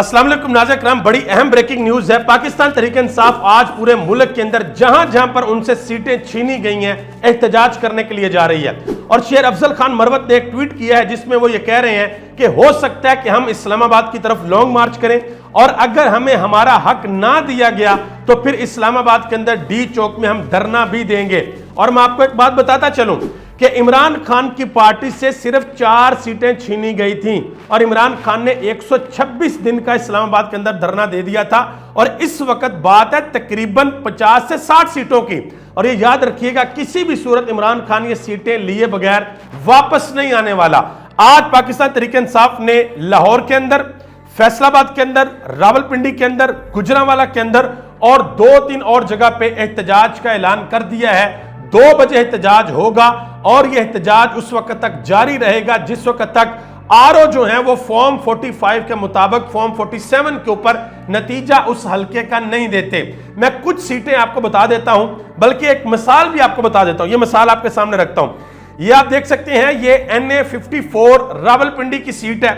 अस्सलाम वालेकुम नाज़रीन किराम, बड़ी अहम ब्रेकिंग न्यूज है। पाकिस्तान तहरीक इंसाफ आज पूरे मुल्क के अंदर जहां जहां पर उनसे सीटें छीनी गई हैं एहतजाज करने के लिए जा रही है। और शेर अफजल खान मरवत ने एक ट्वीट किया है जिसमें वो ये कह रहे हैं कि हो सकता है कि हम इस्लामाबाद की तरफ लॉन्ग मार्च करें और अगर हमें हमारा हक ना दिया गया तो फिर इस्लामाबाद के अंदर डी चौक में हम धरना भी देंगे। और मैं आपको एक बात बताता चलूं कि इमरान खान की पार्टी से सिर्फ 4 सीटें छीनी गई थीं और इमरान खान ने 126 दिन का इस्लामाबाद के अंदर धरना दे दिया था और इस वक्त बात है तकरीबन 50 से 60 सीटों की। और ये याद रखिएगा, किसी भी सूरत इमरान खान ये सीटें लिए बगैर वापस नहीं आने वाला। आज पाकिस्तान तहरीक इंसाफ ने लाहौर के अंदर, फैसलाबाद के अंदर, रावलपिंडी के अंदर, गुजरांवाला के अंदर और 2-3 और जगह पे एहतजाज का ऐलान कर दिया है। 2 बजे एहतजाज होगा और यह एहतजाज उस वक्त तक जारी रहेगा जिस वक्त तक आरओ जो है वो फॉर्म 45 के मुताबिक फॉर्म 47 के ऊपर नतीजा उस हलके का नहीं देते। मैं कुछ सीटें आपको बता देता हूं, बल्कि एक मिसाल भी आपको बता देता हूं। यह मिसाल आपके सामने रखता हूं। यह आप देख सकते हैं, ये NA 54 रावलपिंडी की सीट है।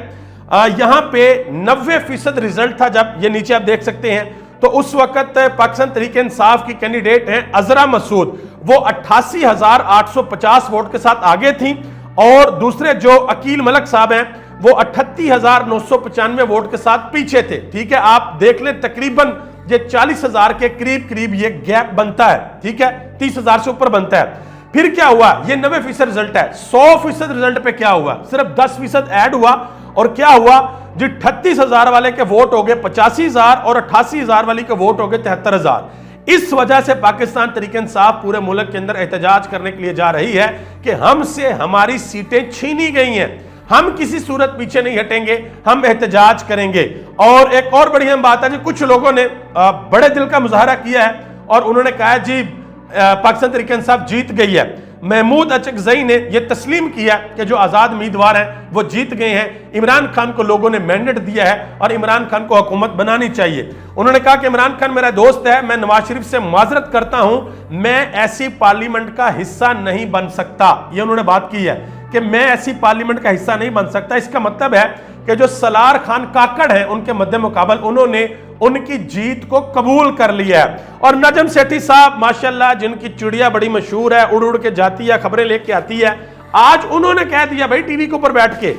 यहां पे 90% रिजल्ट था जब, ये नीचे आप देख सकते हैं, तो उस वक्त पाकिस्तान तहरीक इंसाफ की कैंडिडेट हैं अजरा मसूद, वो 88,850 वोट के साथ आगे थी और दूसरे जो अकील मलक साहब हैं वो 38,995 वोट के साथ पीछे थे। ठीक है, आप देख लें तकरीबन ये 40,000 के करीब करीब ये गैप बनता है। ठीक है, 30,000 से ऊपर बनता है। फिर क्या हुआ, ये 90% रिजल्ट है। 100% रिजल्ट पे क्या हुआ, सिर्फ 10% ऐड हुआ और क्या हुआ जी 38,000 वाले के वोट हो गए 85,000 और 88,000 वाली के वोट हो गए 73,000। इस वजह से पाकिस्तान तहरीक इंसाफ पूरे मुल्क के अंदर एहतजाज करने के लिए जा रही है कि हमसे हमारी सीटें छीनी गई हैं, हम किसी सूरत पीछे नहीं हटेंगे, हम एहतजाज करेंगे। और एक और बड़ी अहम बात है जी, कुछ लोगों ने बड़े दिल का मुजाहरा किया है और उन्होंने कहा जी पाकिस्तान तहरीक इंसाफ जीत गई है। महमूद अचकजई ने यह तस्लीम किया कि जो आज़ाद उम्मीदवार हैं वो जीत गए हैं। इमरान खान को लोगों ने मैंडेट दिया है और इमरान खान को हुकूमत बनानी चाहिए। उन्होंने कहा कि इमरान खान मेरा दोस्त है, मैं नवाज शरीफ से माजरत करता हूं, मैं ऐसी पार्लियामेंट का हिस्सा नहीं बन सकता। ये उन्होंने बात की है कि मैं ऐसी पार्लियामेंट का हिस्सा नहीं बन सकता। इसका मतलब है कि जो सलार खान काकड़ हैं उनके मद्दे मुकाबल उन्होंने उनकी जीत को कबूल कर लिया है। और नजम सेठी साहब माशाल्लाह, जिनकी चिड़िया बड़ी मशहूर है, उड़ उड़ के जाती है, खबरें लेके आती है, आज उन्होंने कह दिया भाई टीवी के ऊपर बैठ के,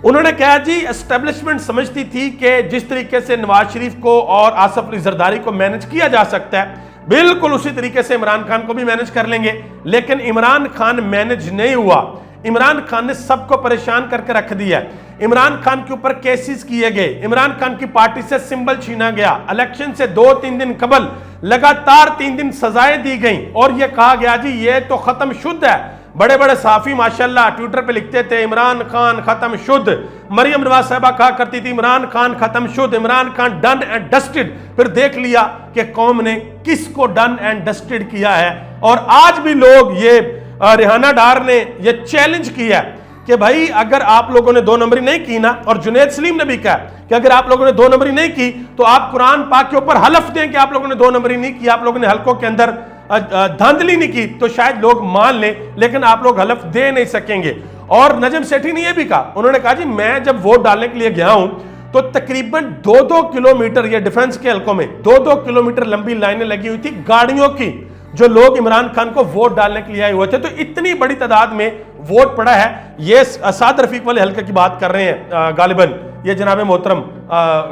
उन्होंने कहा जी एस्टेब्लिशमेंट समझती थी कि जिस तरीके से नवाज शरीफ को और आसिफ अली जरदारी को मैनेज किया जा सकता है बिल्कुल उसी तरीके से इमरान खान को भी मैनेज कर लेंगे। लेकिन इमरान खान मैनेज नहीं हुआ। इमरान खान ने सबको परेशान करके रख दिया। इमरान खान के ऊपर केसेस किए गए, इमरान खान की पार्टी से सिंबल छीना गया, इलेक्शन से 2-3 दिन कबल लगातार 3 दिन सजाएं दी गई और यह कहा गया जी ये तो खत्म शुद्ध है। बड़े बड़े साफी माशाल्लाह ट्विटर पे लिखते थे इमरान खान खत्म शुद्ध। मरियम नवाज साहबा कहा करती थी इमरान खान खत्म शुद्ध, Imran Khan done and dusted. फिर देख लिया कि कौम ने किसको डन एंड डस्टेड किया है। और आज भी लोग, ये रिहाना डार ने ये चैलेंज किया कि भाई अगर आप लोगों ने 2 नंबरी नहीं की ना, और जुनैद सलीम ने भी कहा कि अगर आप लोगों ने 2 नंबरी नहीं की तो आप कुरान पाक के ऊपर हलफ दें कि आप लोगों ने 2 नंबरी नहीं की, आप लोगों ने हलकों के अंदर धांधली नहीं की, तो शायद लोग मान लें, लेकिन आप लोग हलफ दे नहीं सकेंगे। और नजम सेठी ने यह भी कहा, उन्होंने कहा जी मैं जब वोट डालने के लिए गया हूं तो तकरीबन 2-2 किलोमीटर, ये डिफेंस के हलकों में 2-2 किलोमीटर लंबी लाइनें लगी हुई थी गाड़ियों की, जो लोग इमरान खान को वोट डालने के लिए आए हुए थे। तो इतनी बड़ी तादाद में वोट पड़ा है। ये साद रफीक वाले हल्के की बात कर रहे हैं गालिबन, ये जनाब मोहतरम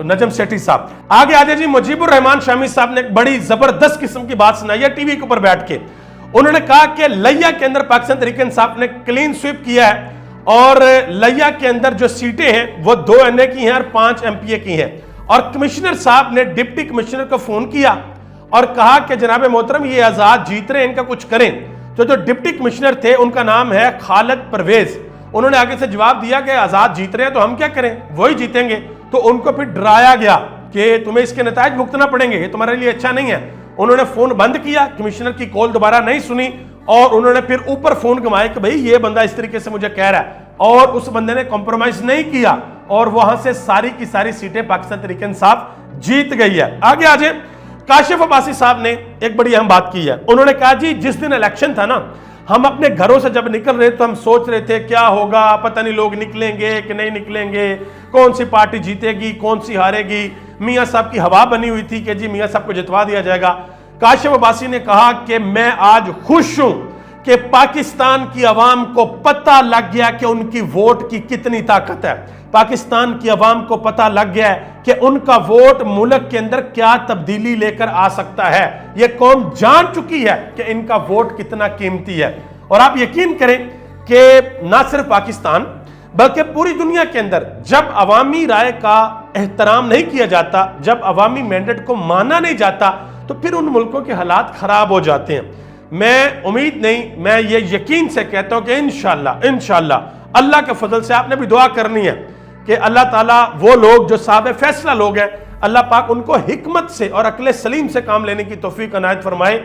नजम सेठी साहब। आगे आ जाए जी, मुजीबुर रहमान शामी साहब ने एक बड़ी जबरदस्त किस्म की बात सुनाई है टीवी के ऊपर बैठ के। उन्होंने कहा कि लिया के अंदर पाकिस्तान तहरीक इंसाफ ने क्लीन स्वीप किया है और लिया के अंदर जो सीटें हैं वो 2 NA की हैं और 5 MPA की हैं। और कमिश्नर साहब ने डिप्टी कमिश्नर को फोन किया और कहा कि जनाब मोहतरम ये आजाद जीत रहे हैं, इनका कुछ करें। तो जो डिप्टी कमिश्नर थे उनका नाम है खालिद परवेज, उन्होंने आगे से जवाब दिया कि आजाद जीत रहे हैं तो हम क्या करें, वही जीतेंगे। तो उनको फिर डराया गया कि तुम्हें इसके नतायज भुगतना पड़ेंगे, ये तुम्हारे लिए अच्छा नहीं है। उन्होंने फोन बंद किया, कमिश्नर की कॉल दोबारा नहीं सुनी और उन्होंने फिर ऊपर फोन घुमाया कि भाई ये बंदा इस तरीके से मुझे कह रहा है, और उस बंदे ने कॉम्प्रोमाइज नहीं किया और वहां से सारी की सारी सीटें पाकिस्तान तहरीक इंसाफ जीत गई है। आगे आ जाए, काशिफ अब्बासी साहब ने एक बड़ी अहम बात की है। उन्होंने कहा जी जिस दिन इलेक्शन था ना, हम अपने घरों से जब निकल रहे तो हम सोच रहे थे क्या होगा, पता नहीं लोग निकलेंगे कि नहीं निकलेंगे, कौन सी पार्टी जीतेगी कौन सी हारेगी। मियां साहब की हवा बनी हुई थी कि जी मियां साहब को जितवा दिया जाएगा। काशिफ अब्बासी ने कहा कि मैं आज खुश हूं कि पाकिस्तान की आवाम को पता लग गया कि उनकी वोट की कितनी ताकत है। पाकिस्तान की आवाम को पता लग गया है कि उनका वोट मुल्क के अंदर क्या तब्दीली लेकर आ सकता है। यह कौम जान चुकी है कि इनका वोट कितना कीमती है। और आप यकीन करें कि ना सिर्फ पाकिस्तान बल्कि पूरी दुनिया के अंदर जब अवामी राय का एहतराम नहीं किया जाता, जब अवामी मैंडेट को माना नहीं जाता, तो फिर उन मुल्कों के हालात खराब हो जाते हैं। मैं उम्मीद नहीं, मैं ये यकीन से कहता हूं कि इंशाअल्लाह अल्लाह के फजल से आपने भी दुआ करनी है कि अल्लाह ताला वो लोग जो साहब फैसला लोग हैं, अल्लाह पाक उनको हिकमत से और अक्ल सलीम से काम लेने की तौफीक अनायत फरमाए,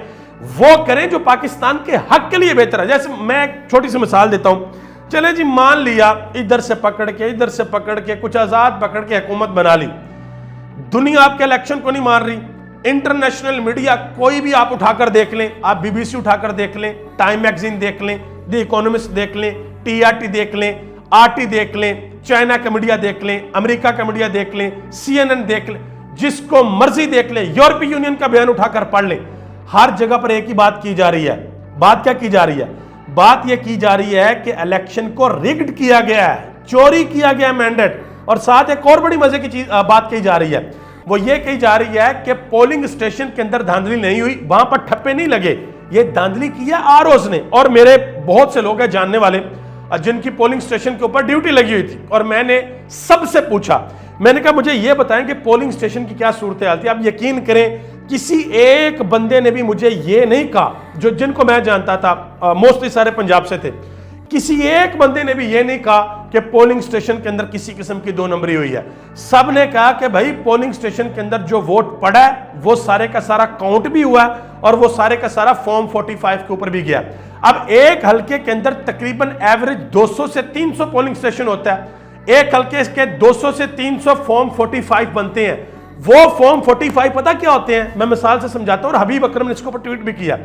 वो करें जो पाकिस्तान के हक के लिए बेहतर है। जैसे मैं एक छोटी सी मिसाल देता हूं, चले जी मान लिया इधर से पकड़ के कुछ आजाद पकड़ के हुकूमत बना ली। दुनिया आपके इलेक्शन को नहीं मान रही, इंटरनेशनल मीडिया कोई भी आप उठाकर देख लें, आप बीबीसी उठाकर देख लें, टाइम मैगजीन देख लें, द इकोनॉमिस्ट देख लें, टीआरटी देख लें, आरटी देख लें, चाइना का मीडिया देख लें, अमेरिका का मीडिया देख लें, सीएनएन देख लें, जिसको मर्जी देख लें, यूरोपीय यूनियन का बयान उठाकर पढ़ लें, हर जगह पर एक ही बात की जा रही है। बात क्या की जा रही है? बात यह की जा रही है कि इलेक्शन को रिग्ड किया गया है, चोरी किया गया मैंडेट। और साथ एक और बड़ी मजे की चीज बात कही जा रही है, वो ये कही जा रही है कि पोलिंग स्टेशन के अंदर धांधली नहीं हुई, वहां पर ठप्पे नहीं लगे, ये धांधली किया आरओज ने। और मेरे बहुत से लोग हैं जानने वाले जिनकी पोलिंग स्टेशन के ऊपर ड्यूटी लगी हुई थी, और मैंने सबसे पूछा, मैंने कहा मुझे यह बताएं कि पोलिंग स्टेशन की क्या सूरत हाल थी। आप यकीन करें किसी एक बंदे ने भी मुझे यह नहीं कहा, जो जिनको मैं जानता था मोस्टली सारे पंजाब से थे, किसी एक बंदे ने भी यह नहीं कहा कि पोलिंग स्टेशन के अंदर किसी किस्म की दो नंबरी हुई है। सब ने कहा कि भाई पोलिंग स्टेशन के अंदर जो वोट पड़ा है वो सारे का सारा काउंट भी हुआ है और वो सारे का सारा फॉर्म 45 के ऊपर भी गया। अब एक हल्के के अंदर तकरीबन एवरेज 200 से 300 पोलिंग स्टेशन होता है, एक हल्के के 200 से 300 फॉर्म 45 बनते हैं। वो फॉर्म 45 पता क्या होते हैं, मैं मिसाल से समझाता हूं, और हबीब अकरम ने इसके ऊपर ट्वीट भी किया।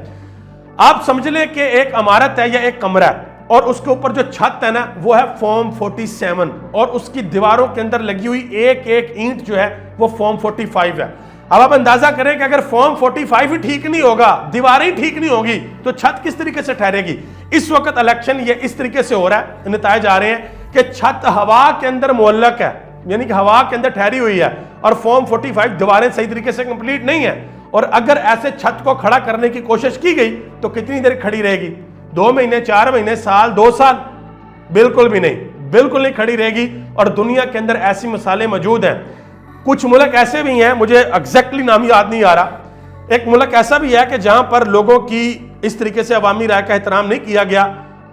आप समझ लें कि एक इमारत है या एक कमरा है, और उसके ऊपर जो छत है ना वो है फॉर्म 47, और उसकी दीवारों के अंदर लगी हुई एक एक ईंट जो है वो फॉर्म 45 है। अब आप अंदाजा करें कि अगर फॉर्म 45 ही ठीक नहीं होगा, दीवारें ही ठीक नहीं होगी, तो छत किस तरीके से ठहरेगी। इस वक्त इलेक्शन ये इस तरीके से हो रहा है, नताए जा रहे हैं कि छत हवा के अंदर मुअल्लक है, यानी कि हवा के अंदर ठहरी हुई है, और फॉर्म 45 दीवारें सही तरीके से कंप्लीट नहीं है। और अगर ऐसे छत को खड़ा करने की कोशिश की गई तो कितनी देर खड़ी रहेगी? 2 महीने, 4 महीने, साल, 2 साल? बिल्कुल भी नहीं, बिल्कुल नहीं खड़ी रहेगी। और दुनिया के अंदर ऐसी मिसालें मौजूद हैं। कुछ मुल्क ऐसे भी हैं, मुझे एग्जैक्टली नाम याद नहीं आ रहा, एक मुल्क ऐसा भी है कि जहां पर लोगों की इस तरीके से अवामी राय का एहतराम नहीं किया गया,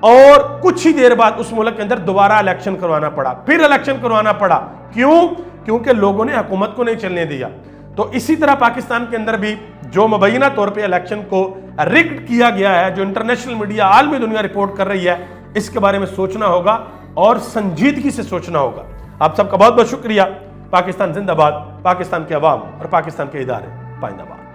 और कुछ ही देर बाद उस मुल्क के अंदर दोबारा इलेक्शन करवाना पड़ा, फिर इलेक्शन करवाना पड़ा। क्यों? क्योंकि लोगों ने हुकूमत को नहीं चलने दिया। तो इसी तरह पाकिस्तान के अंदर भी जो मुबैना तौर पे इलेक्शन को रिग्ड किया गया है, जो इंटरनेशनल मीडिया आलमी दुनिया रिपोर्ट कर रही है, इसके बारे में सोचना होगा और संजीदगी से सोचना होगा। आप सबका बहुत बहुत शुक्रिया। पाकिस्तान जिंदाबाद, पाकिस्तान के अवाम और पाकिस्तान के इदारे पाइंदाबाद।